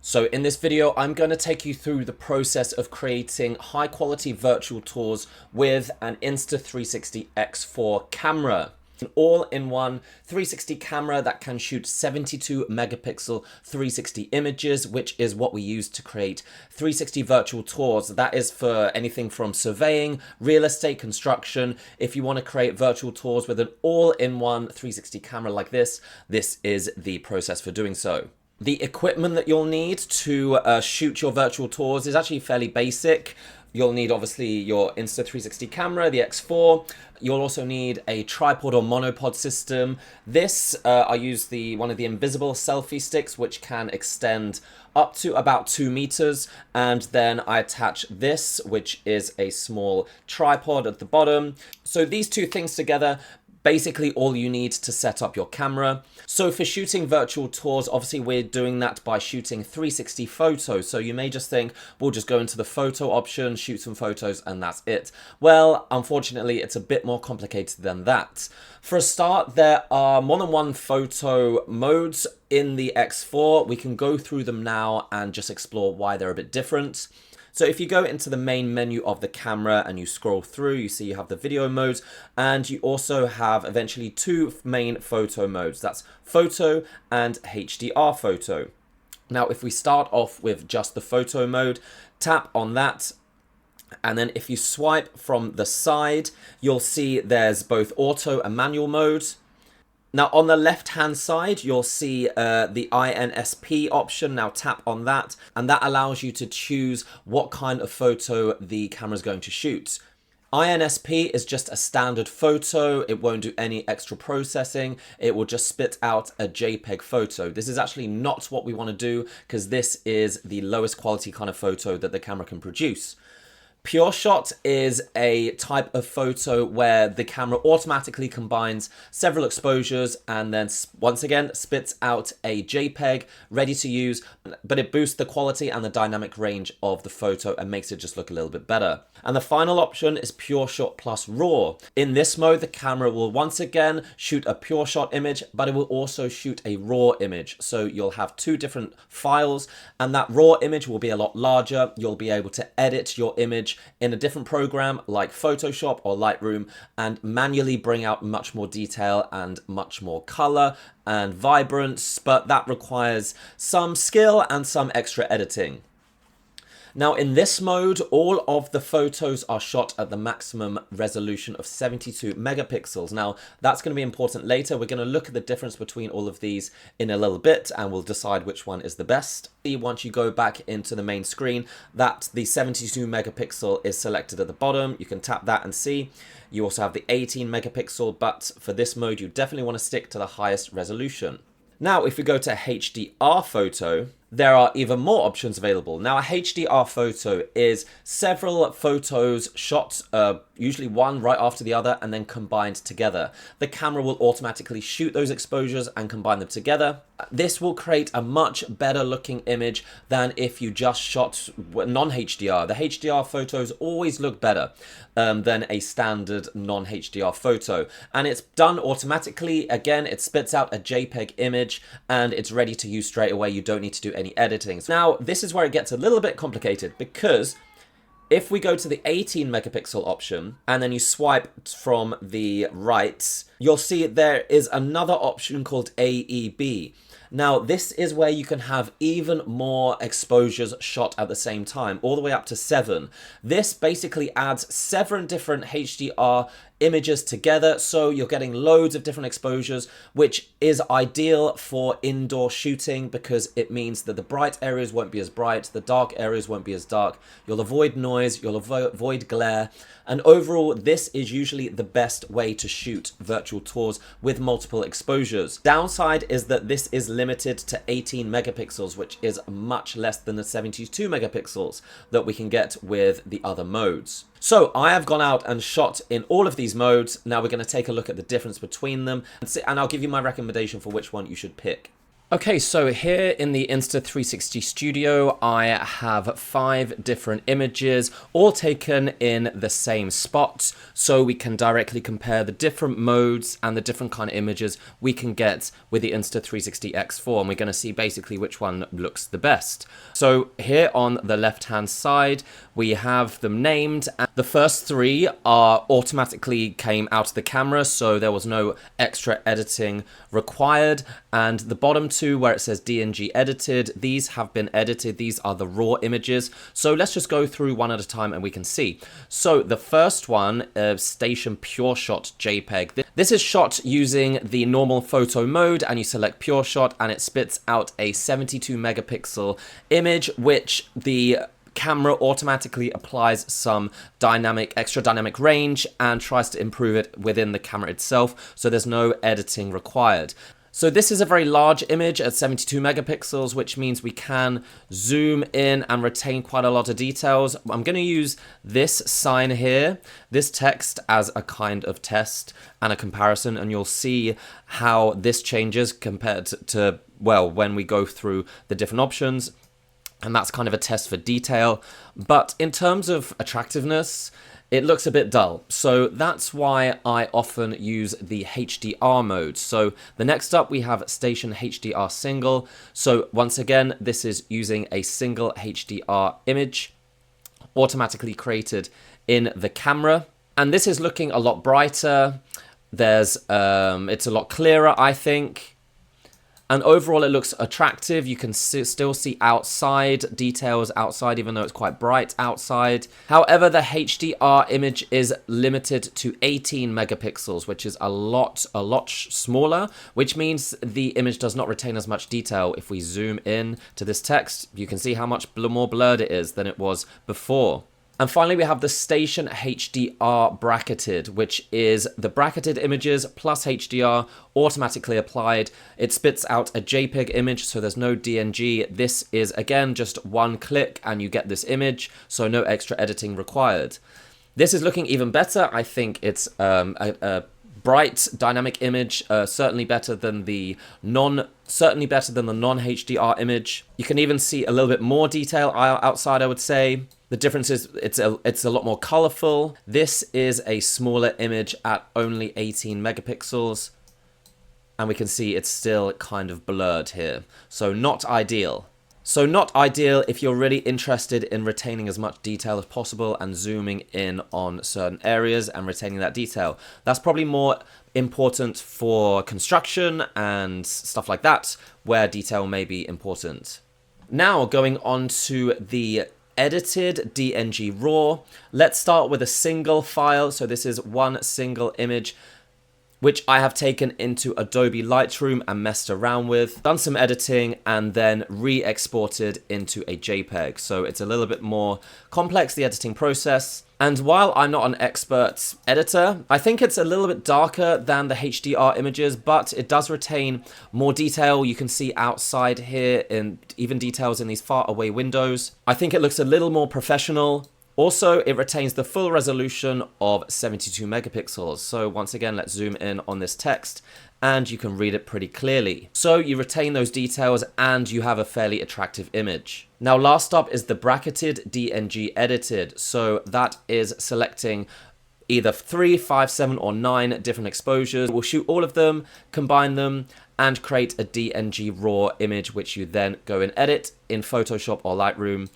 So in this video, I'm going to take you through the process of creating high quality virtual tours with an Insta360 X4 camera. An all-in-one 360 camera that can shoot 72 megapixel 360 images, which is what we use to create 360 virtual tours. That is for anything from surveying, real estate, construction. If you want to create virtual tours with an all-in-one 360 camera like this, this is the process for doing so. The equipment that you'll need to shoot your virtual tours is actually fairly basic. You'll need obviously your Insta360 camera, the X4. You'll also need a tripod or monopod system. This, I use one of the invisible selfie sticks, which can extend up to about 2 meters. And then I attach this, which is a small tripod at the bottom. So these two things together, basically all you need to set up your camera. So for shooting virtual tours, obviously we're doing that by shooting 360 photos. So you may just think, we'll just go into the photo option, shoot some photos, and that's it. Well, unfortunately, it's a bit more complicated than that. For a start, there are more than one photo modes in the X4. We can go through them now and just explore why they're a bit different. So if you go into the main menu of the camera and you scroll through, you see you have the video modes, and you also have eventually two main photo modes. That's photo and HDR photo. Now, if we start off with just the photo mode, tap on that. And then if you swipe from the side, you'll see there's both auto and manual mode. Now on the left hand side, you'll see the INSP option. Now tap on that, and that allows you to choose what kind of photo the camera is going to shoot. INSP is just a standard photo. It won't do any extra processing. It will just spit out a JPEG photo. This is actually not what we want to do, because this is the lowest quality kind of photo that the camera can produce. Pure shot is a type of photo where the camera automatically combines several exposures and then once again spits out a JPEG ready to use, but it boosts the quality and the dynamic range of the photo and makes it just look a little bit better. And the final option is pure shot plus raw. In this mode, the camera will once again shoot a pure shot image, but it will also shoot a raw image. So you'll have two different files, and that raw image will be a lot larger. You'll be able to edit your image in a different program like Photoshop or Lightroom and manually bring out much more detail and much more color and vibrance, but that requires some skill and some extra editing. Now in this mode, all of the photos are shot at the maximum resolution of 72 megapixels. Now that's going to be important later. We're going to look at the difference between all of these in a little bit and we'll decide which one is the best. Once you go back into the main screen, that the 72 megapixel is selected at the bottom. You can tap that and see. You also have the 18 megapixel, but for this mode, you definitely want to stick to the highest resolution. Now, if we go to HDR photo, there are even more options available. Now, a HDR photo is several photos shot, usually one right after the other, and then combined together. The camera will automatically shoot those exposures and combine them together. This will create a much better looking image than if you just shot non-HDR. The HDR photos always look better than a standard non-HDR photo. And it's done automatically. Again, it spits out a JPEG image and it's ready to use straight away. You don't need to do any editing. Now, this is where it gets a little bit complicated, because if we go to the 18 megapixel option and then you swipe from the right, you'll see there is another option called AEB. Now, this is where you can have even more exposures shot at the same time, all the way up to 7. This basically adds 7 different HDR images together, so you're getting loads of different exposures, which is ideal for indoor shooting because it means that the bright areas won't be as bright, the dark areas won't be as dark, you'll avoid noise, you'll avoid glare, and overall this is usually the best way to shoot virtual tours with multiple exposures. Downside is that this is limited to 18 megapixels, which is much less than the 72 megapixels that we can get with the other modes. So I have gone out and shot in all of these modes. Now we're going to take a look at the difference between them and I'll give you my recommendation for which one you should pick. Okay, so here in the Insta360 Studio, I have 5 different images, all taken in the same spot, so we can directly compare the different modes and the different kind of images we can get with the Insta360 X4, and we're going to see basically which one looks the best. So here on the left-hand side, we have them named, and the first 3 are automatically came out of the camera, so there was no extra editing required, and the bottom 2 where it says DNG edited, these have been edited. These are the raw images. So let's just go through one at a time and we can see. So the first one, Station Pure Shot JPEG. This is shot using the normal photo mode, and you select Pure Shot and it spits out a 72 megapixel image, which the camera automatically applies some extra dynamic range and tries to improve it within the camera itself, so there's no editing required. So this is a very large image at 72 megapixels, which means we can zoom in and retain quite a lot of details. I'm going to use this sign here, this text, as a kind of test and a comparison, and you'll see how this changes compared to, well, when we go through the different options. And that's kind of a test for detail. But in terms of attractiveness, it looks a bit dull. So that's why I often use the HDR mode. So the next up we have Station HDR Single. So once again, this is using a single HDR image automatically created in the camera. And this is looking a lot brighter. It's a lot clearer, I think. And overall, it looks attractive. You can still see outside, details outside, even though it's quite bright outside. However, the HDR image is limited to 18 megapixels, which is a lot smaller, which means the image does not retain as much detail. If we zoom in to this text, you can see how much more blurred it is than it was before. And finally, we have the Station HDR bracketed, which is the bracketed images plus HDR automatically applied. It spits out a JPEG image, so there's no DNG. This is, again, just one click and you get this image, so no extra editing required. This is looking even better. I think it's a bright dynamic image, certainly better than the non-HDR image. You can even see a little bit more detail outside, I would say. The difference is it's a lot more colorful. This is a smaller image at only 18 megapixels. And we can see it's still kind of blurred here. So not ideal. So not ideal if you're really interested in retaining as much detail as possible and zooming in on certain areas and retaining that detail. That's probably more important for construction and stuff like that, where detail may be important. Now going on to the edited DNG RAW. Let's start with a single file. So this is one single image, which I have taken into Adobe Lightroom and messed around with, done some editing, and then re-exported into a JPEG. So it's a little bit more complex, the editing process. And while I'm not an expert editor, I think it's a little bit darker than the HDR images, but it does retain more detail. You can see outside here, and even details in these far away windows. I think it looks a little more professional. Also, it retains the full resolution of 72 megapixels. So once again, let's zoom in on this text and you can read it pretty clearly. So you retain those details and you have a fairly attractive image. Now, last up is the bracketed DNG edited. So that is selecting either 3, 5, 7, or 9 different exposures. We'll shoot all of them, combine them, and create a DNG raw image, which you then go and edit in Photoshop or Lightroom,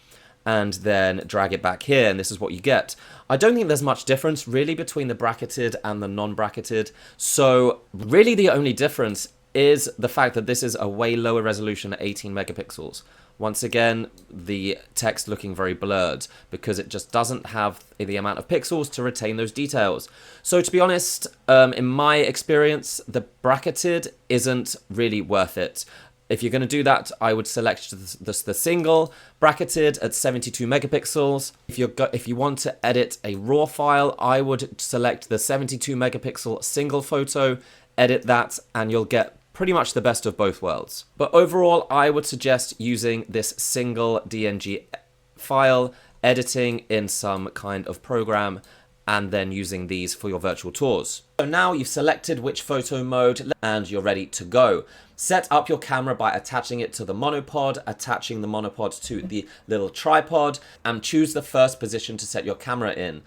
and then drag it back here, and this is what you get. I don't think there's much difference really between the bracketed and the non-bracketed. So really the only difference is the fact that this is a way lower resolution at 18 megapixels. Once again, the text looking very blurred because it just doesn't have the amount of pixels to retain those details. So to be honest, in my experience, the bracketed isn't really worth it. If you're going to do that, I would select the single bracketed at 72 megapixels. If you want to edit a raw file, I would select the 72 megapixel single photo, edit that, and you'll get pretty much the best of both worlds. But overall, I would suggest using this single DNG file, editing in some kind of program, and then using these for your virtual tours. So now you've selected which photo mode and you're ready to go. Set up your camera by attaching it to the monopod, attaching the monopod to the little tripod, and choose the first position to set your camera in.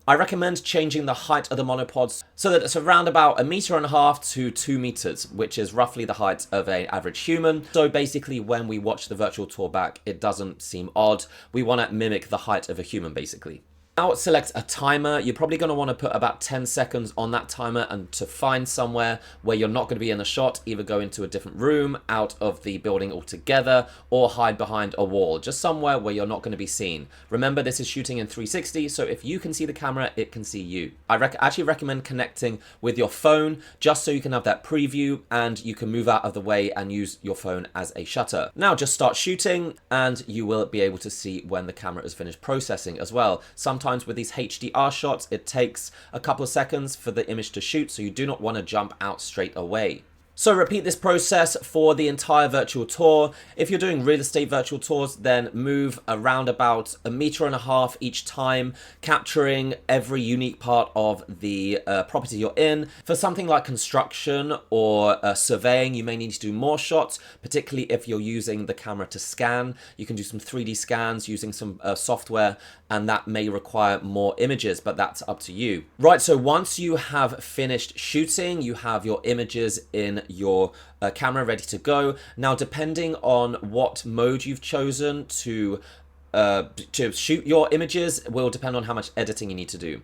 I recommend changing the height of the monopods so that it's around about 1.5 meters to 2 meters, which is roughly the height of an average human. So basically when we watch the virtual tour back, it doesn't seem odd. We want to mimic the height of a human basically. Now select a timer. You're probably going to want to put about 10 seconds on that timer, and to find somewhere where you're not going to be in the shot, either go into a different room, out of the building altogether, or hide behind a wall. Just somewhere where you're not going to be seen. Remember, this is shooting in 360, so if you can see the camera, it can see you. I actually recommend connecting with your phone, just so you can have that preview and you can move out of the way and use your phone as a shutter. Now just start shooting and you will be able to see when the camera is finished processing as well. Sometimes with these HDR shots, it takes a couple of seconds for the image to shoot, so you do not want to jump out straight away. So repeat this process for the entire virtual tour. If you're doing real estate virtual tours, then move around about 1.5 meters each time, capturing every unique part of the property you're in. For something like construction or surveying, you may need to do more shots, particularly if you're using the camera to scan. You can do some 3D scans using some software, and that may require more images, but that's up to you. Right, so once you have finished shooting, you have your images in your camera ready to go. Now, depending on what mode you've chosen to shoot your images will depend on how much editing you need to do.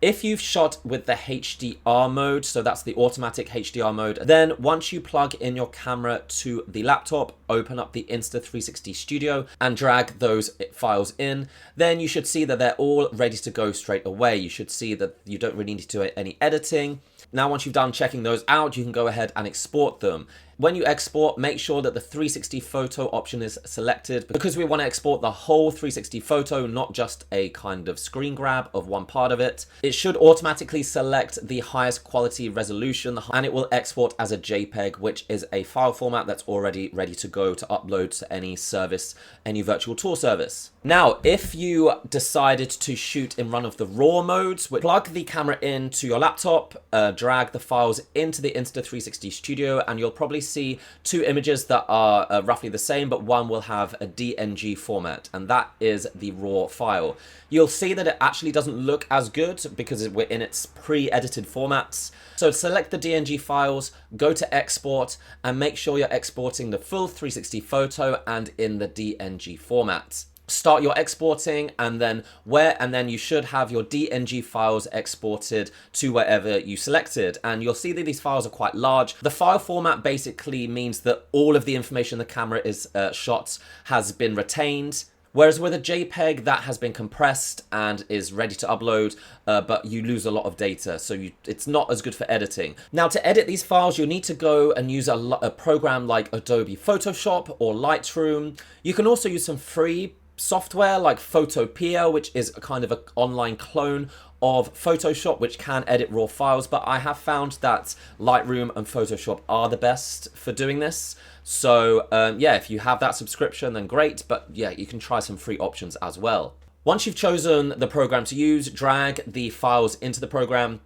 If you've shot with the HDR mode, so that's the automatic HDR mode, then once you plug in your camera to the laptop, open up the Insta360 Studio and drag those files in, then you should see that they're all ready to go straight away. You should see that you don't really need to do any editing. Now, once you've done checking those out, you can go ahead and export them. When you export, make sure that the 360 photo option is selected, because we want to export the whole 360 photo, not just a kind of screen grab of one part of it. It should automatically select the highest quality resolution, and it will export as a JPEG, which is a file format that's already ready to go to upload to any service, any virtual tour service. Now, if you decided to shoot in one of the RAW modes, plug the camera into your laptop, drag the files into the Insta360 Studio, and you'll probably see two images that are roughly the same, but one will have a DNG format, and that is the RAW file. You'll see that it actually doesn't look as good because we're in its pre-edited formats. So select the DNG files, go to export, and make sure you're exporting the full 360 photo and in the DNG format. Start your exporting, and then you should have your DNG files exported to wherever you selected, and you'll see that these files are quite large. The file format basically means that all of the information the camera is shot has been retained. Whereas with a JPEG, that has been compressed and is ready to upload, but you lose a lot of data, so it's not as good for editing. Now, to edit these files, you'll need to go and use a program like Adobe Photoshop or Lightroom. You can also use some free software like Photopea, which is a kind of an online clone of Photoshop, which can edit raw files, but I have found that Lightroom and Photoshop are the best for doing this. So yeah, if you have that subscription, then great, but yeah, you can try some free options as well. Once you've chosen the program to use, drag the files into the program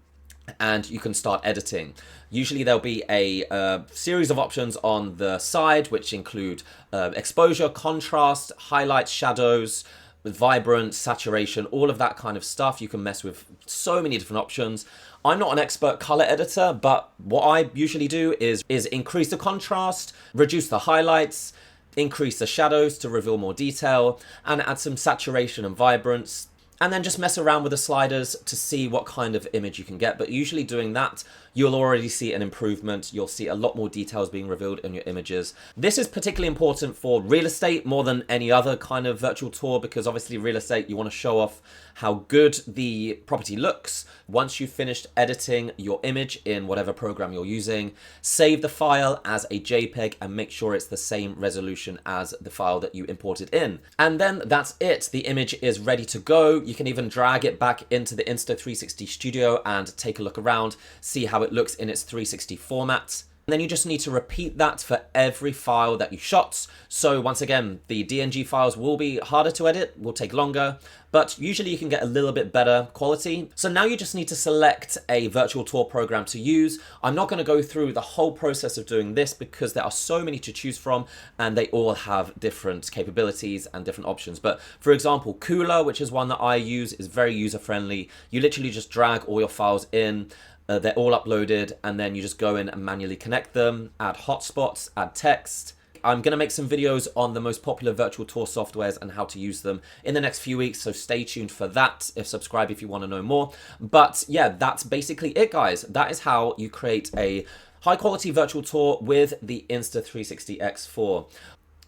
and you can start editing. Usually there'll be a series of options on the side, which include exposure, contrast, highlights, shadows, vibrant, saturation, all of that kind of stuff. You can mess with so many different options. I'm not an expert color editor, but what I usually do is increase the contrast, reduce the highlights, increase the shadows to reveal more detail, and add some saturation and vibrance. And then just mess around with the sliders to see what kind of image you can get. But usually doing that, you'll already see an improvement. You'll see a lot more details being revealed in your images. This is particularly important for real estate more than any other kind of virtual tour, because obviously real estate, you want to show off how good the property looks. Once you've finished editing your image in whatever program you're using, save the file as a JPEG and make sure it's the same resolution as the file that you imported in. And then that's it. The image is ready to go. You can even drag it back into the Insta360 Studio and take a look around, see how it looks in its 360 format. And then you just need to repeat that for every file that you shot. So once again, the DNG files will be harder to edit, will take longer, but usually you can get a little bit better quality. So now you just need to select a virtual tour program to use. I'm not going to go through the whole process of doing this because there are so many to choose from and they all have different capabilities and different options. But for example, Cooler, which is one that I use, is very user-friendly. You literally just drag all your files in. They're all uploaded, and then you just go in and manually connect them, add hotspots, add text. I'm going to make some videos on the most popular virtual tour softwares and how to use them in the next few weeks, so stay tuned for that. Subscribe if you want to know more. But yeah, that's basically it, guys. That is how you create a high-quality virtual tour with the Insta360 X4.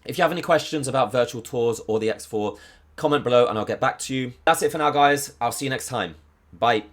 If you have any questions about virtual tours or the X4, comment below and I'll get back to you. That's it for now, guys. I'll see you next time. Bye.